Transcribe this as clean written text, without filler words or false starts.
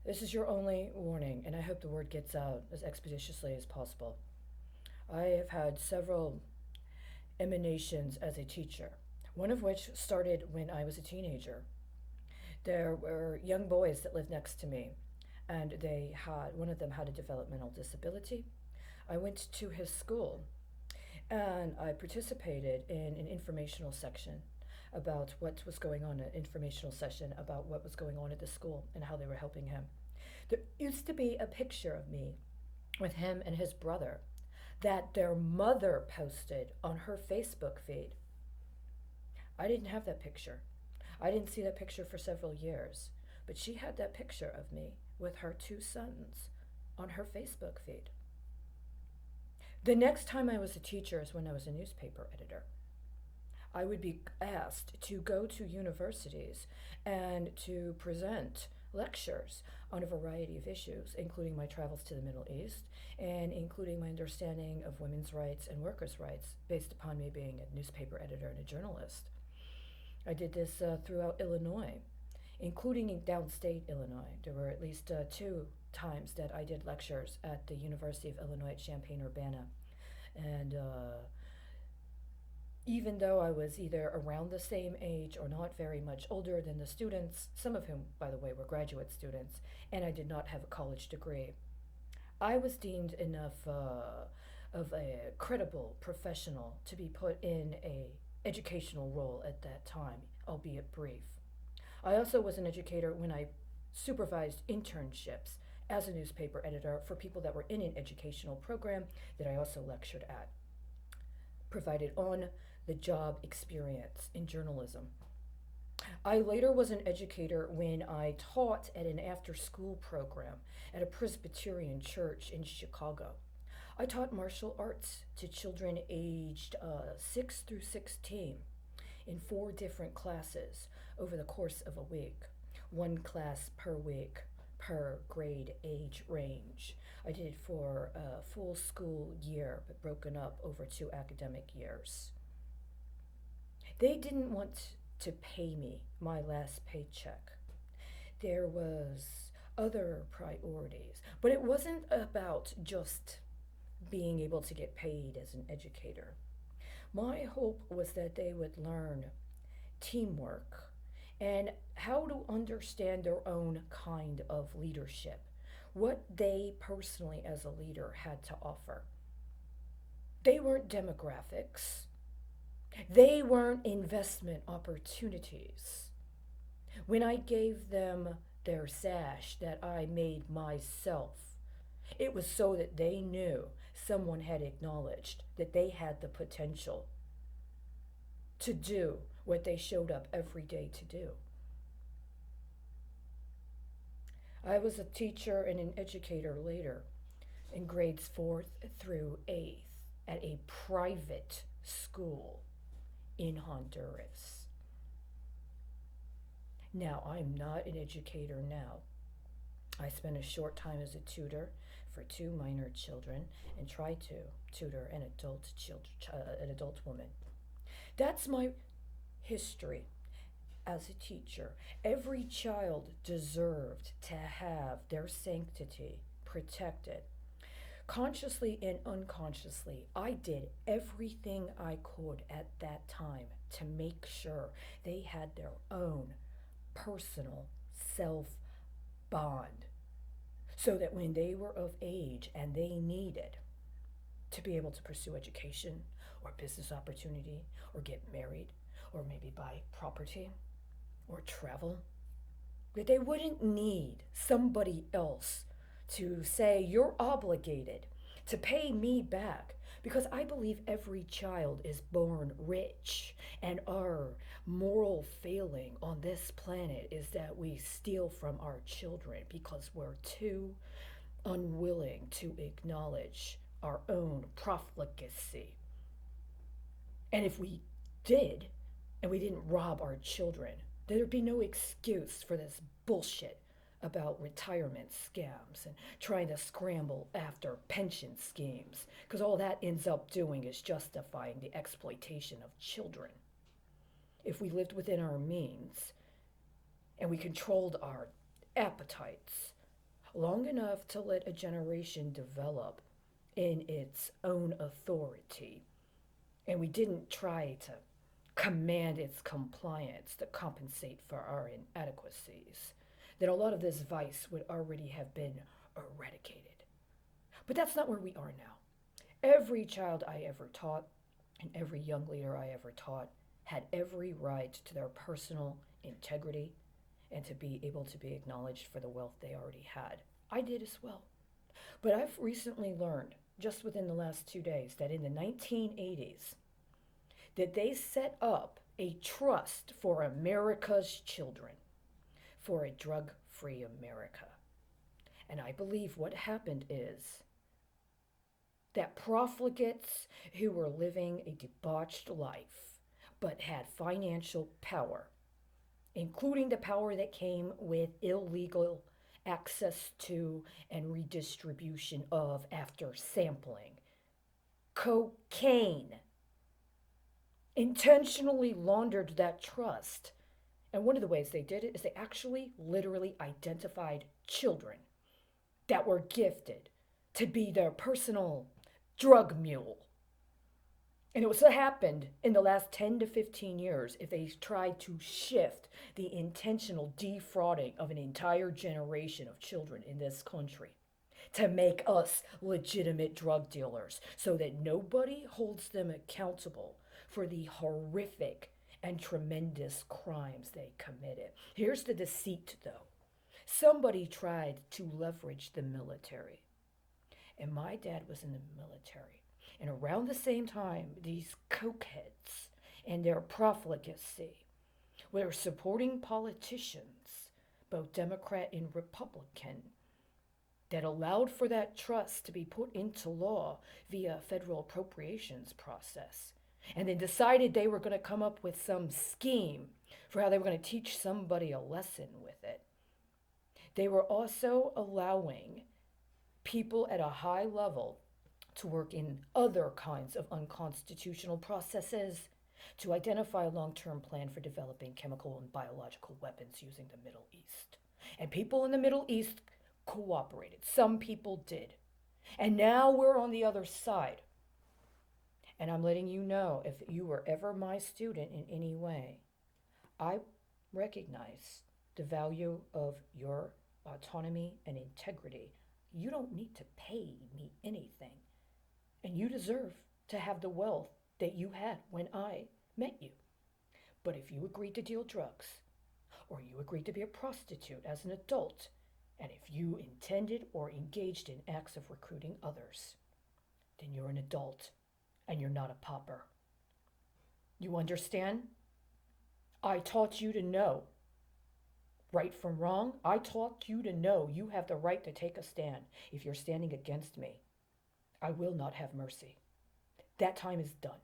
This is your only warning, and I hope the word gets out as expeditiously as possible. I have had several emanations as a teacher, one of which started when I was a teenager. There were young boys that lived next to me, and one of them had a developmental disability. I went to his school and I participated in an informational section about what was going on, an informational session about what was going on at the school and how they were helping him. There used to be a picture of me with him and his brother that their mother posted on her Facebook feed. I didn't have that picture. I didn't see that picture for several years, but she had that picture of me with her two sons on her Facebook feed. The next time I was a teacher is when I was a newspaper editor. I would be asked to go to universities and to present lectures on a variety of issues, including my travels to the Middle East and including my understanding of women's rights and workers' rights based upon me being a newspaper editor and a journalist. I did this throughout Illinois, including in downstate Illinois. There were at least two times that I did lectures at the University of Illinois at Champaign-Urbana. And even though I was either around the same age or not very much older than the students, some of whom, by the way, were graduate students, and I did not have a college degree, I was deemed enough of a credible professional to be put in a educational role at that time, albeit brief. I also was an educator when I supervised internships as a newspaper editor for people that were in an educational program that I also lectured at, provided on the job experience in journalism. I later was an educator when I taught at an after school program at a Presbyterian church in Chicago. I taught martial arts to children aged 6 through 16 in 4 different classes over the course of a week, 1 class per week per grade age range. I did it for a full school year, but broken up over 2 academic years. They didn't want to pay me my last paycheck. There was other priorities, but it wasn't about just being able to get paid as an educator. My hope was that they would learn teamwork and how to understand their own kind of leadership, what they personally as a leader had to offer. They weren't demographics, they weren't investment opportunities. When I gave them their sash that I made myself, it was so that they knew someone had acknowledged that they had the potential to do what they showed up every day to do. I was a teacher and an educator later in grades 4th through 8th at a private school in Honduras. Now, I'm not an educator now. I spent a short time as a tutor for 2 minor children and tried to tutor an adult woman. That's my history as a teacher. Every child deserved to have their sanctity protected. Consciously and unconsciously, I did everything I could at that time to make sure they had their own personal self bond so that when they were of age and they needed to be able to pursue education or business opportunity or get married or maybe buy property or travel, that they wouldn't need somebody else to say, you're obligated to pay me back. Because I believe every child is born rich, and our moral failing on this planet is that we steal from our children because we're too unwilling to acknowledge our own profligacy. And if we did, and we didn't rob our children, there'd be no excuse for this bullshit about retirement scams and trying to scramble after pension schemes, because all that ends up doing is justifying the exploitation of children. If we lived within our means and we controlled our appetites, long enough to let a generation develop in its own authority. And we didn't try to command its compliance to compensate for our inadequacies, then a lot of this vice would already have been eradicated. But that's not where we are now. Every child I ever taught and every young leader I ever taught had every right to their personal integrity and to be able to be acknowledged for the wealth they already had. I did as well. But I've recently learned, just within the last 2 days, that in the 1980s, that they set up a trust for America's children, for a drug-free America. And I believe what happened is that profligates who were living a debauched life but had financial power, including the power that came with illegal access to and redistribution of, after sampling, cocaine, intentionally laundered that trust. And one of the ways they did it is they actually literally identified children that were gifted to be their personal drug mule. And it was what happened in the last 10 to 15 years if they tried to shift the intentional defrauding of an entire generation of children in this country to make us legitimate drug dealers so that nobody holds them accountable for the horrific and tremendous crimes they committed. Here's the deceit, though. Somebody tried to leverage the military. And my dad was in the military. And around the same time, these cokeheads and their profligacy were supporting politicians, both Democrat and Republican, that allowed for that trust to be put into law via a federal appropriations process, and then decided they were going to come up with some scheme for how they were going to teach somebody a lesson with it. They were also allowing people at a high level to work in other kinds of unconstitutional processes to identify a long-term plan for developing chemical and biological weapons using the Middle East. And people in the Middle East cooperated. Some people did. And now we're on the other side. And I'm letting you know, if you were ever my student in any way, I recognize the value of your autonomy and integrity. You don't need to pay me anything. And you deserve to have the wealth that you had when I met you. But if you agreed to deal drugs, or you agreed to be a prostitute as an adult, and if you intended or engaged in acts of recruiting others, then you're an adult and you're not a pauper. You understand? I taught you to know right from wrong. I taught you to know you have the right to take a stand. If you're standing against me, I will not have mercy. That time is done.